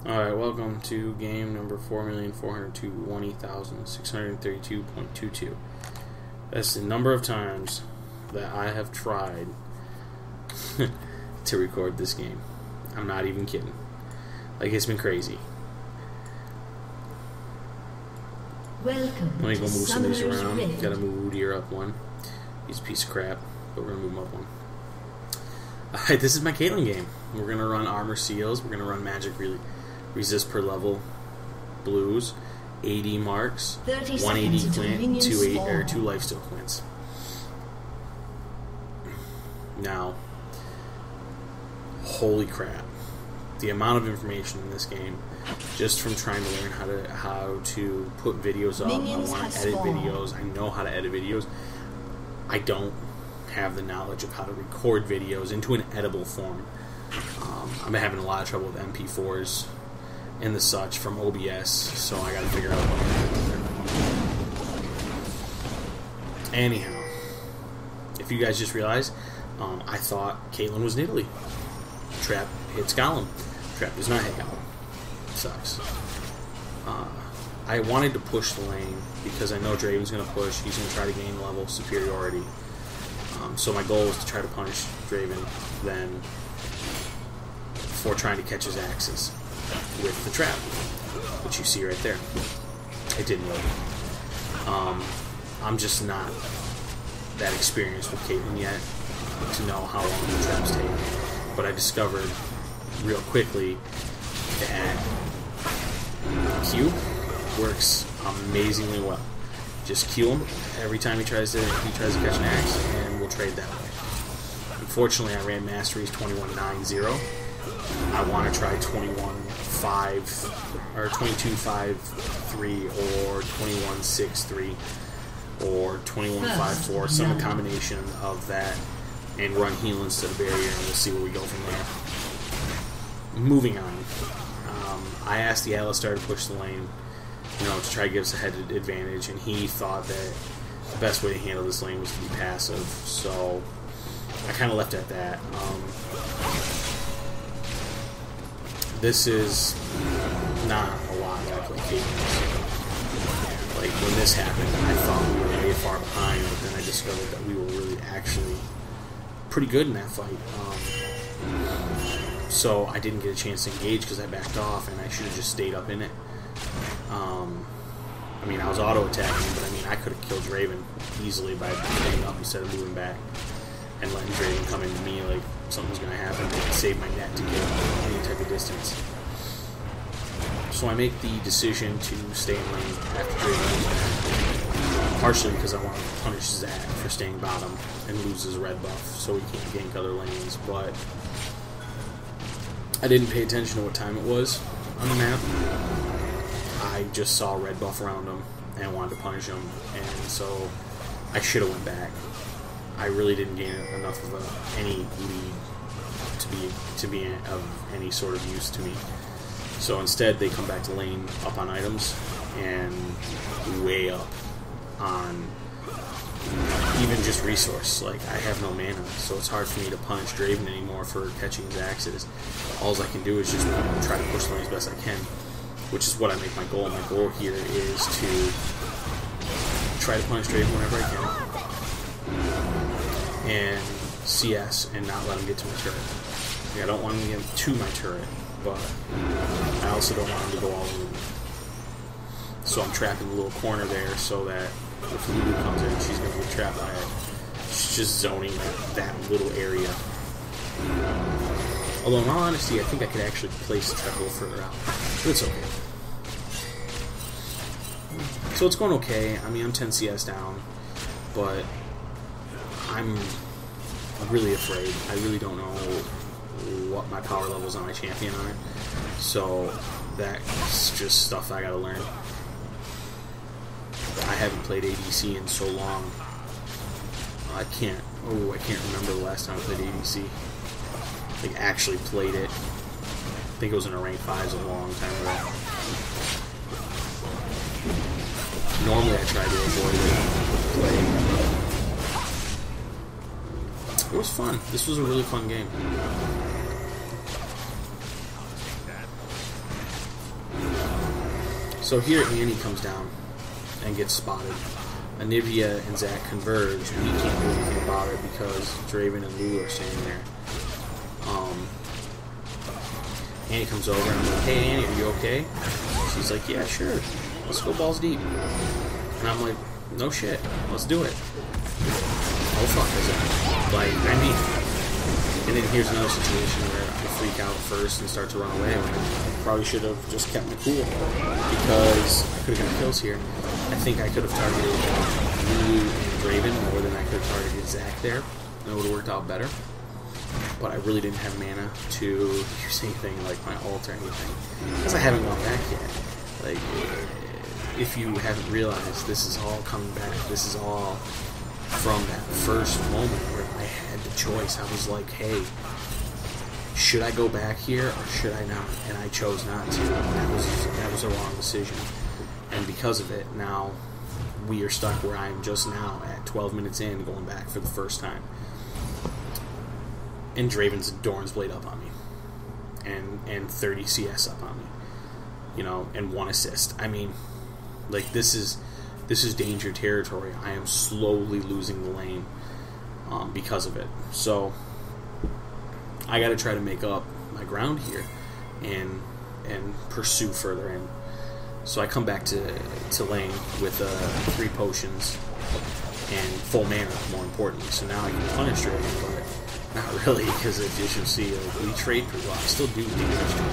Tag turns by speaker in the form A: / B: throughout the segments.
A: Alright, welcome to game number 4,420,632.22. That's the number of times that I have tried to record this game. I'm not even kidding. Like, it's been crazy.
B: Welcome.
A: Let me go move some of these around.
B: Red.
A: Gotta move Woodier up one. He's a piece of crap, but we're gonna move him up one. Alright, this is my Caitlyn game. We're gonna run armor seals. We're gonna run magic resist per level blues, 80 marks, 180 Quint, 2 Lifesteal Quints. Now, holy crap. The amount of information in this game, just from trying to learn how to put videos up.
B: Minions
A: I want to edit videos. I know how to edit videos. I don't have the knowledge of how to record videos into an edible form. I've been having a lot of trouble with MP4s and the such from OBS, so I gotta figure out what I'm doing. Anyhow, if you guys just realized, I thought Caitlyn was in Italy. Trap hits Gollum. Trap does not hit Gollum. Sucks. I wanted to push the lane because I know Draven's going to push. He's going to try to gain level superiority. So my goal was to try to punish Draven then for trying to catch his axes with the trap, which you see right there. It didn't work. I'm just not that experienced with Caitlyn yet to know how long the traps take. But I discovered real quickly that Q works amazingly well. Just Q him every time he tries to catch an axe, and we'll trade that way. Unfortunately, I ran Masteries 21.9.0. I want to try 21.5 or 22.5.3 or 21.6.3 or 21.5.4, some combination of that, and run heal instead of barrier, and we'll see where we go from there. Moving on, I asked the Alistar to push the lane, to try to give us a head advantage, and he thought that the best way to handle this lane was to be passive, so I kind of left it at that. This is not a lot that I play Caitlyn. Like, when this happened, I thought we were way far behind, but then I discovered that we were really actually pretty good in that fight. So I didn't get a chance to engage because I backed off, and I should have just stayed up in it. I mean, I was auto-attacking, but I mean, I could have killed Draven easily by staying up instead of moving back and letting Draven come into me like something was going to happen and save my net to get any type of distance. So I make the decision to stay in lane after Draven moves back, partially because I want to punish Zach for staying bottom and lose his red buff so he can't gank other lanes, but I didn't pay attention to what time it was on the map. I just saw a red buff around him and wanted to punish him, and so I should have went back. I really didn't gain enough of any lead to be of any sort of use to me. So instead, they come back to lane up on items and way up on even just resource. Like, I have no mana, so it's hard for me to punish Draven anymore for catching his axes. All I can do is just try to push the lane as best I can, which is what I make my goal. My goal here is to try to punish Draven whenever I can and CS and not let him get to my turret. Like, I don't want him to get to my turret, but I also don't want him to go all over me. So I'm trapping the little corner there so that if Lulu comes in, she's going to get trapped by it. She's just zoning that little area. Although, in all honesty, I think I could actually place the trap a little further out. But it's okay. So it's going okay. I mean, I'm 10 CS down, but I'm really afraid. I really don't know what my power levels on my champion are. So that's just stuff I gotta learn. I haven't played ADC in so long. I can't remember the last time I played ADC. Like, actually played it. I think it was in a rank 5s a long time ago. Normally I try to avoid it. It was fun. This was a really fun game. So here Annie comes down and gets spotted. Anivia and Zac converge, and he can't do anything about it because Draven and Lulu are standing there. Annie comes over and I'm like, hey Annie, are you okay? She's like, yeah, sure. Let's go balls deep. And I'm like, no shit, let's do it. Oh fuck, is that? Like, I mean, and then here's another situation where I freak out first and start to run away when I probably should have just kept my cool because I could have gotten kills here. I think I could have targeted Lulu and Draven more than I could have targeted Zac there, and it would have worked out better. But I really didn't have mana to use anything like my ult or anything because I haven't gone back yet. Like, if you haven't realized, this is all coming back. This is all from that first moment where I had the choice. I was like, hey, should I go back here or should I not? And I chose not to. That was a wrong decision. And because of it, now we are stuck where I am just now at 12 minutes in, going back for the first time. And Draven's Doran's Blade up on me. And 30 CS up on me. You know, and 1 assist. I mean, like, this is danger territory. I am slowly losing the lane because of it. So I got to try to make up my ground here and pursue further in. So I come back to lane with 3 potions and full mana, more importantly. So now I can punish Draven, but not really, because as you should see, like, we trade pretty well. I still do damage to him,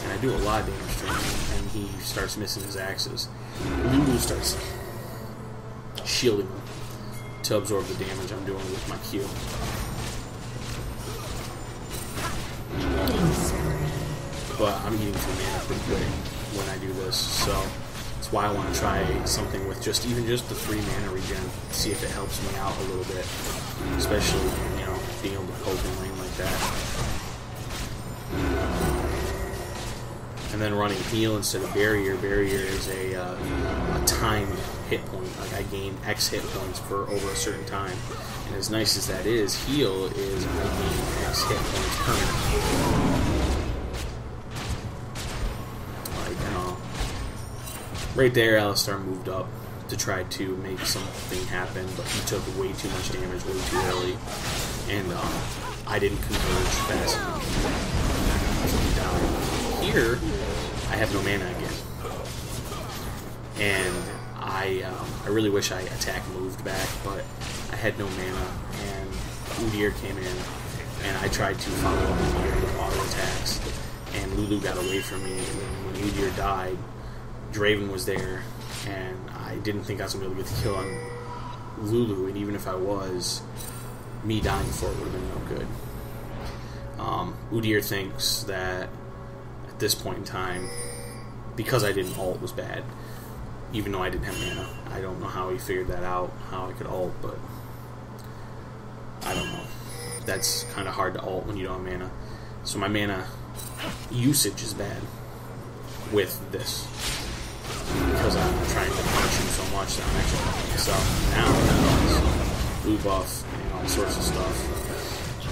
A: and I do a lot of damage to him, and he starts missing his axes. Lulu starts shielding him to absorb the damage I'm doing with my Q. But I'm eating through mana pretty quick when I do this, so that's why I want to try something with even just the 3 mana regen, see if it helps me out a little bit, especially, you know, being able to poke in lane like that. And then running heal instead of barrier. Barrier is a timed hit point. Like, I gain X hit points for over a certain time. And as nice as that is, heal is I gain X hit points permanently. Like, right there, Alistar moved up to try to make something happen, but he took way too much damage way too early. And I didn't converge fast enough. So he died. Here, I have no mana again, and I really wish I attack moved back, but I had no mana, and Udyr came in, and I tried to follow up Udyr with auto attacks, and Lulu got away from me, and then when Udyr died, Draven was there, and I didn't think I was going to be able to get the kill on Lulu, and even if I was, me dying for it would have been no good. Udyr thinks that at this point in time, because I didn't ult was bad, even though I didn't have mana. I don't know how he figured that out, how I could ult, but I don't know. That's kind of hard to ult when you don't have mana. So my mana usage is bad with this, because I'm trying to punish him so much that I'm actually punishing myself. Now it's blue buff and all sorts of stuff.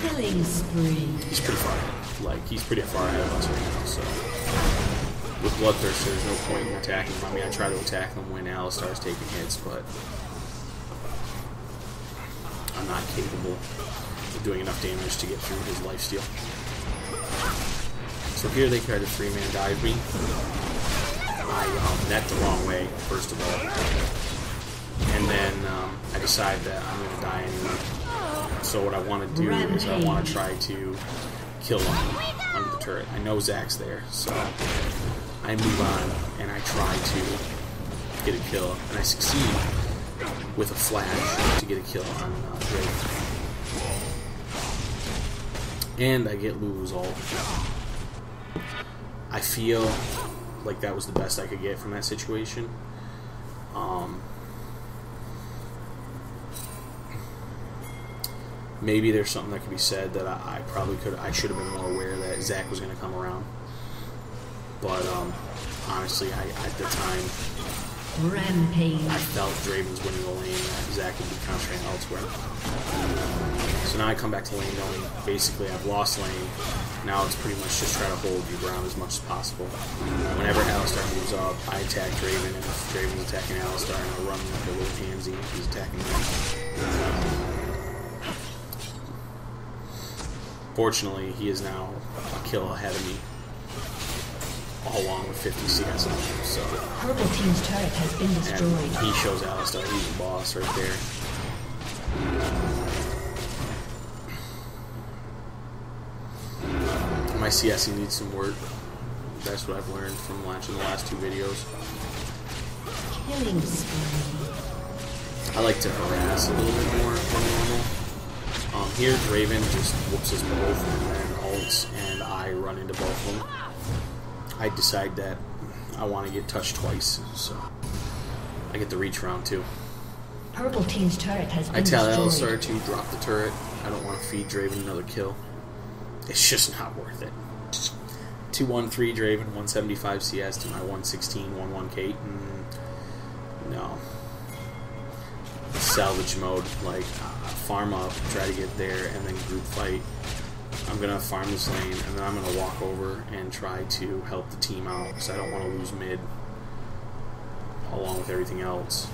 B: Killing spree.
A: He's pretty far ahead. Like, he's pretty far ahead of us right now, so with Bloodthirst, there's no point in attacking him. I mean, I try to attack him when Alistar's taking hits, but I'm not capable of doing enough damage to get through his lifesteal. So here they try to 3-man dive me. I net the wrong way, first of all. And then I decide that I'm going to die anyway. So what I want to do is I want to try to kill him under the turret. I know Zac's there, so I move on and I try to get a kill. And I succeed with a flash to get a kill on Draven. And I get Lulu's ult. I feel like that was the best I could get from that situation. Maybe there's something that could be said that I should have been more aware that Zac was going to come around. But honestly, at the time,
B: Rampage.
A: I felt Draven's winning the lane and Zac would be countering elsewhere. So now I come back to lane going, basically I've lost lane. Now it's pretty much just try to hold your ground as much as possible. Whenever Alistar moves up, I attack Draven, and if Draven's attacking Alistar, and I run like a little pansy if he's attacking me. Fortunately, he is now a kill ahead of me, all along with 50 CS on him, so...
B: Purple team's turret has been destroyed.
A: And he shows Alistar, he's the boss right there. My CSing needs some work. That's what I've learned from watching the last 2 videos.
B: Killing spree.
A: I like to harass a little bit more than normal. Here, Draven just whoops us both and then ults, and I run into both of them. I decide that I want to get touched twice, so I get the reach round too.
B: Purple team's turret has been
A: I tell
B: destroyed.
A: Alistar to drop the turret. I don't want to feed Draven another kill. It's just not worth it. 213 Draven, 175 CS to my 116, 11 Kate. No. Salvage mode, like farm up, try to get there, and then group fight. I'm gonna farm this lane, and then I'm gonna walk over and try to help the team out because I don't want to lose mid along with everything else.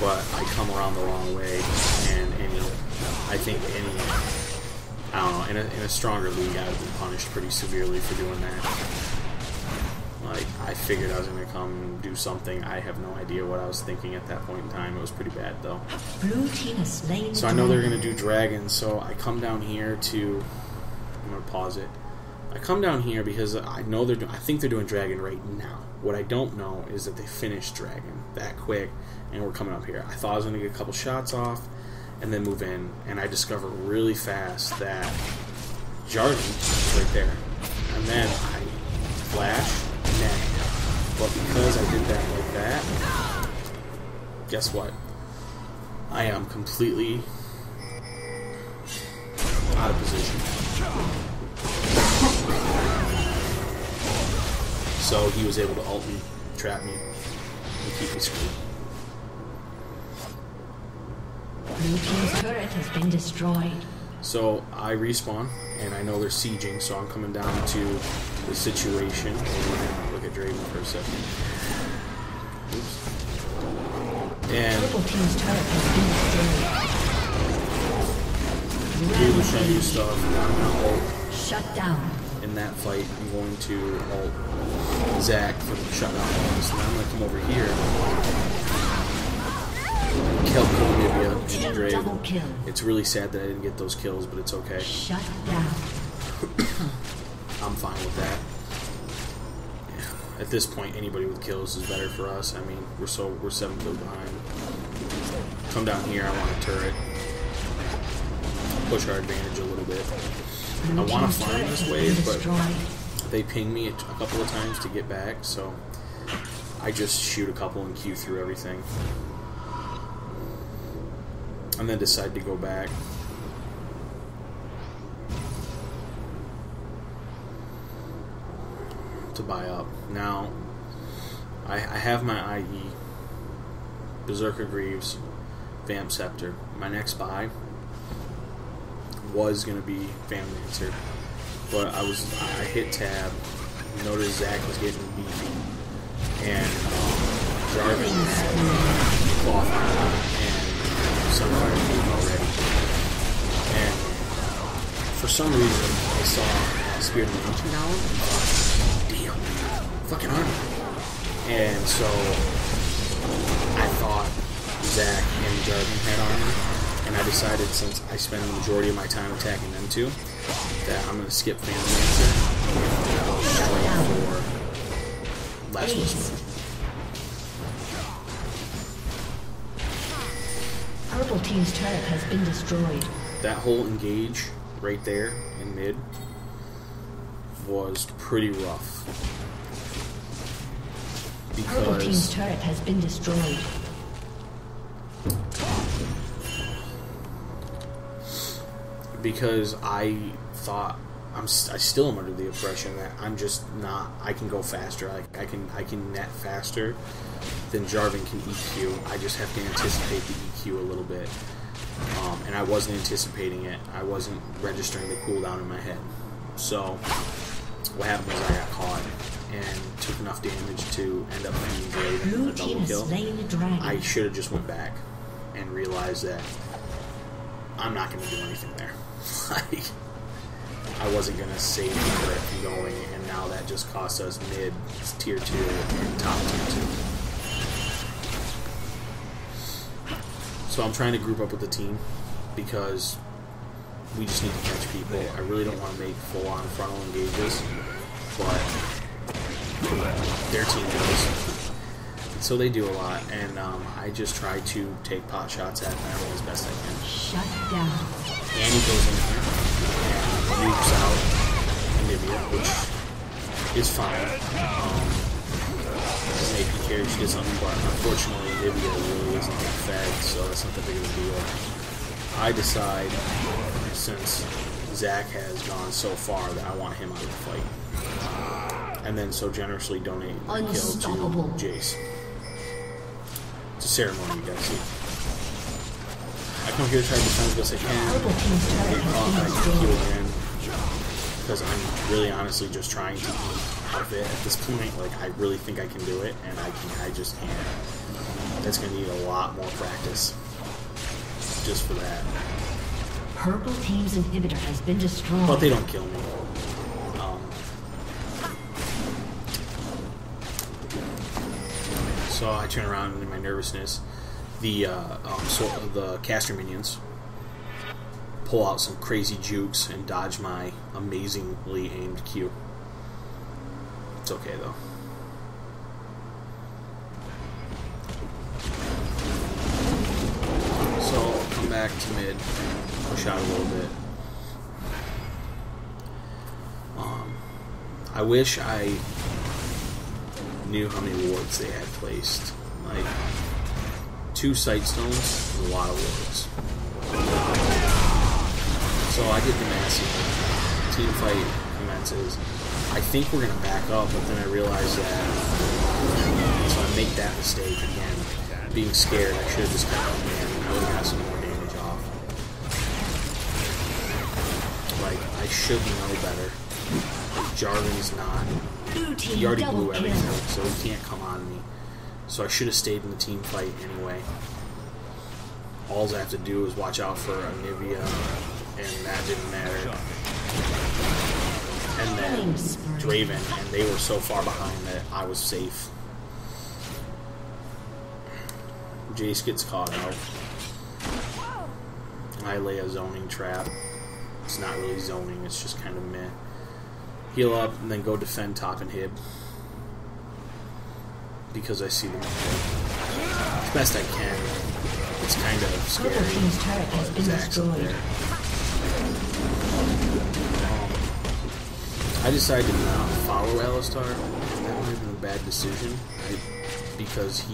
A: But I come around the wrong way, and I don't know, in a stronger league I would have been punished pretty severely for doing that. Like, I figured I was going to come and do something. I have no idea what I was thinking at that point in time. It was pretty bad, though.
B: Blue team has slain
A: So I know they're going to do dragons, so I come down here to... I'm going to pause it. I come down here because I know I think they're doing dragon right now. What I don't know is that they finished dragon that quick, and we're coming up here. I thought I was going to get a couple shots off and then move in, and I discover really fast that Jarvan is right there. And then I flash, but because I did that like that, guess what? I am completely out of position. So he was able to ult me, trap me, and keep me screwed.
B: Blue team's turret has been destroyed.
A: So I respawn, and I know they're sieging, so I'm coming down to the situation. Look at Draven for a second. Oops. And
B: Purple team's turret has been destroyed.
A: Draven's trying to do stuff, and I'm going to ult.
B: Shut down.
A: In that fight, I'm going to ult Zac for the shutdown bonus, and then I'm going to come over here. Kill Olivia and Draven. It's really sad that I didn't get those kills, but it's okay.
B: Shut down.
A: I'm fine with that. Yeah. At this point, anybody with kills is better for us. I mean, we're 7 kills behind. Come down here. I want a turret. Push our advantage a little bit. I want to farm this wave, but they ping me a couple of times to get back, so I just shoot a couple and queue through everything. And then decide to go back. To buy up. Now, I have my IE, Berserker Greaves, Vamp Scepter. My next buy was going to be Vamlancer, but I hit tab, noticed Zac was getting beefy, and Jarvan had cloth and Sunfire came already. And for some reason, I saw Spirit of the Ancient Hour, and thought, damn, fucking armor. And so I thought Zac and Jarvan had armor, and I decided, since I spend the majority of my time attacking them too, that I'm going to skip Vamlancer and go straight for Last Whisper.
B: Purple team's turret has been destroyed.
A: That whole engage right there in mid was pretty rough.
B: Purple team's turret has been destroyed.
A: Because I thought I still am under the impression that I'm just not. I can go faster. I can net faster than Jarvan can EQ. I just have to anticipate the EQ a little bit. and I wasn't anticipating it. I wasn't registering the cooldown in my head. So what happened was I got caught and took enough damage to end up being Draven a double kill. I should have just went back and realized that I'm not going to do anything there. Like, I wasn't going to save the turret from going, and now that just cost us mid tier 2 and top tier 2. So I'm trying to group up with the team because we just need to catch people. I really don't want to make full-on frontal engages, but their team does. So they do a lot, and I just try to take pot shots at them as best I can.
B: Shut down.
A: Annie goes in here and nukes out Nivea, which is fine. Maybe carry she did something, but unfortunately Nivea really isn't that fed, so that's not that big of a deal. I decide, since Zach has gone so far, that I want him out of the fight. And then so generously donate a kill to Jace. It's a ceremony, you guys see. I come here to try to defend as best I can. I can heal again. Because I'm really honestly just trying to eat out of it at this point. Like, I really think I can do it, and I just can't. That's going to need a lot more practice. Just for that.
B: Purple team's inhibitor has been destroyed.
A: But they don't kill me. So I turn around in my nervousness. The caster minions pull out some crazy jukes and dodge my amazingly aimed Q. It's okay though. So I'll come back to mid, push out a little bit. I wish I knew how many wards they had placed. Like, 2 sight stones is a lot of wards. So I get the massive team fight commences. I think we're gonna back up, but then I realize that, so I make that mistake again. Being scared, I should have just kept on in. I would have got some more damage off. Like, I should know better. Jarvan's not. He already blew everything, so he can't come on me. So I should have stayed in the team fight anyway. All I have to do is watch out for a Nivea, and that didn't matter. And then Draven, and they were so far behind that I was safe. Jace gets caught out. I lay a zoning trap. It's not really zoning, it's just kind of meh. Heal up, and then go defend top and hib. Because I see them as best I can. It's kind of scary. Zach's up there. I decided to not follow Alistar. That would have been a bad decision. Because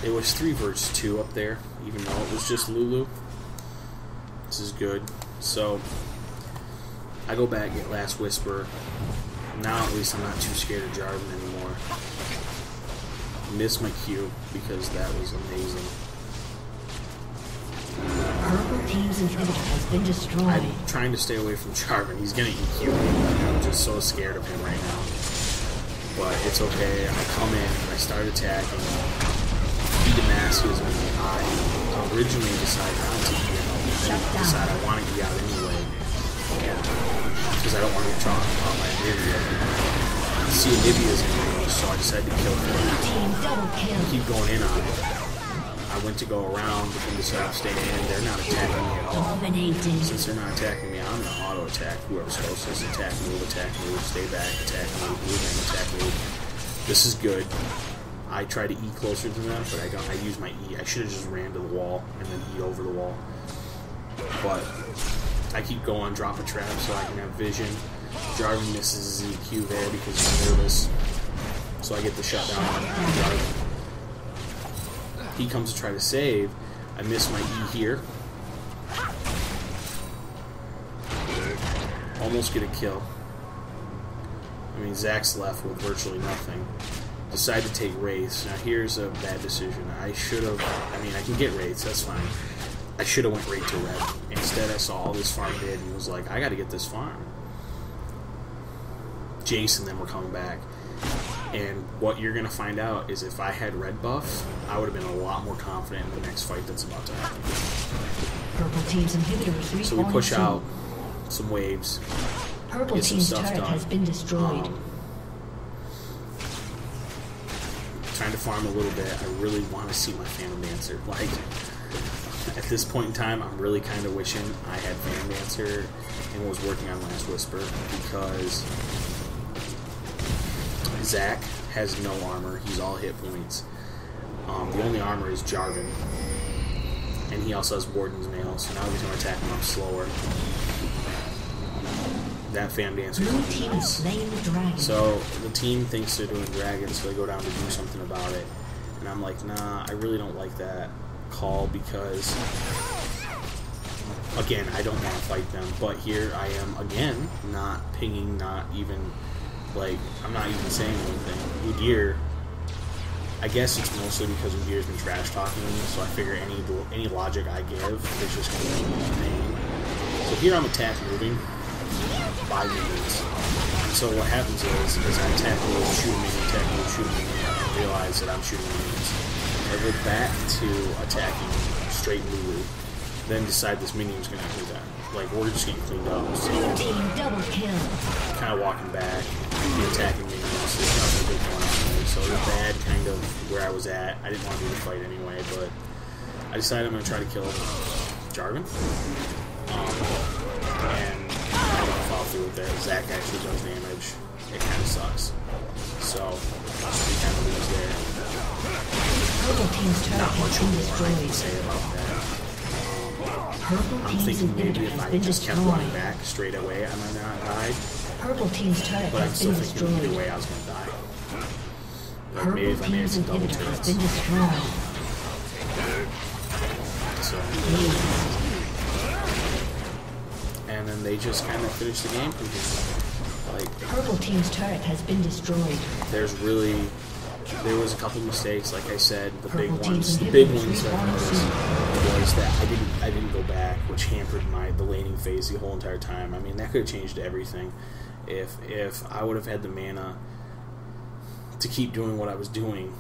A: it was 3 versus 2 up there, even though it was just Lulu. This is good. So I go back, get Last Whisper. Now at least I'm not too scared of Jarvan anymore. Miss my Q because that was amazing.
B: Purple team's inhibitor has been destroyed.
A: I'm trying to stay away from Jarvan. He's gonna EQ me. I'm just so scared of him right now. But it's okay. I come in and I start attacking. He demasses me. I originally decided not to EQ. I decided I want to get out anyway. Because I don't want to get drawn out my Nivea. See, Nivea's in range, so I decided to kill her. I keep going in on it. I went to go around, but then decided to stay in. They're not attacking me at all. Since they're not attacking me, I'm going to auto-attack whoever's closest. Attack, move, stay back, attack, move, and attack, move. This is good. I try to E closer to them, but I don't. I use my E. I should have just ran to the wall and then E over the wall. But I keep going, drop a trap so I can have vision. Jarvan misses his EQ there because he's nervous. So I get the shutdown on Jarvan. He comes to try to save. I miss my E here. Almost get a kill. I mean, Zach's left with virtually nothing. Decide to take Wraiths. Now here's a bad decision. I should have... I mean, I can get Wraiths, that's fine. I should have went right to red. Instead, I saw all this farm did and was like, I got to get this farm. Jace and them were coming back. And what you're going to find out is if I had red buff, I would have been a lot more confident in the next fight that's about to happen.
B: Purple team's inhibitors
A: So we push out some waves.
B: Purple
A: get some
B: team's
A: stuff
B: turret
A: done.
B: has been destroyed.
A: Trying to farm a little bit. I really want to see my Phantom Dancer. Like, at this point in time, I'm really kind of wishing I had Phantom Dancer and was working on Last Whisper, because Zac has no armor. He's all hit points. The only armor is Jarvan. And he also has Warden's Mail, so now he's going to attack him up slower. That Phantom Dancer is
B: slain the dragon.
A: So the team thinks they're doing dragons, so they go down to do something about it. And I'm like, nah, I really don't like that call, because, again, I don't want to fight them. But here I am, again, not pinging, not even, like, I'm not even saying anything. Udyr, I guess it's mostly because Udyr's been trash-talking me, so I figure any logic I give is just going to be pain. So here I'm attack moving by minions. And so what happens is I attack move, shoot a minion, attack move, shoot a minion, and realize that I'm shooting minions. I go back to attacking straight Lulu, then decide this minion's going to do that. Like, we're just getting cleaned up. So
B: Team double kill.
A: kind of walking back, attacking minions. There's nothing big going on there. So the bad kind of where I was at. I didn't want to do the fight anyway, but I decided I'm going to try to kill Jarvan. And I don't follow through with that. Zac actually does damage. It kind of sucks. So we kind of lose there.
B: Purple team's turret
A: Not much
B: has been
A: more I can
B: destroyed.
A: say about that.
B: Purple
A: I'm
B: team's
A: thinking maybe
B: inhibitor
A: if
B: has
A: I
B: been
A: just kept running
B: destroyed.
A: back straight away, I might not die.
B: Purple team's turret
A: But I'm
B: has
A: still
B: been
A: thinking either
B: destroyed.
A: way I was going to die. Like maybe
B: Purple
A: if I made
B: team's
A: some double
B: inhibitor has
A: turrets.
B: been destroyed.
A: So, and then they just kind of finish the game from here. Like,
B: Purple team's turret has been destroyed.
A: there was a couple mistakes, like I said, the big
B: Purple
A: ones.
B: team's
A: The big
B: inhibitors
A: ones that
B: respawn
A: was that I didn't go back, which hampered the laning phase the whole entire time. I mean, that could have changed everything. If I would have had the mana to keep doing what I was doing,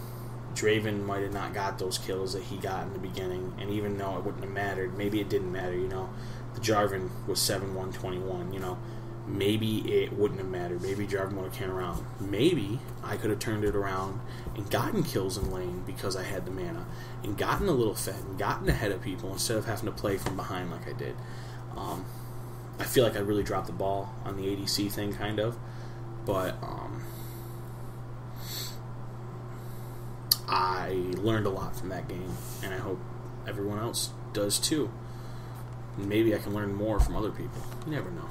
A: Draven might have not got those kills that he got in the beginning, and even though it wouldn't have mattered, maybe it didn't matter, you know. The Jarvan was 7-1-21, you know. Maybe it wouldn't have mattered. Maybe Jarvan would have came around. Maybe I could have turned it around and gotten kills in lane because I had the mana, and gotten a little fed, and gotten ahead of people instead of having to play from behind like I did. I feel like I really dropped the ball on the ADC thing, kind of, but I learned a lot from that game, and I hope everyone else does too. Maybe I can learn more from other people. You never know.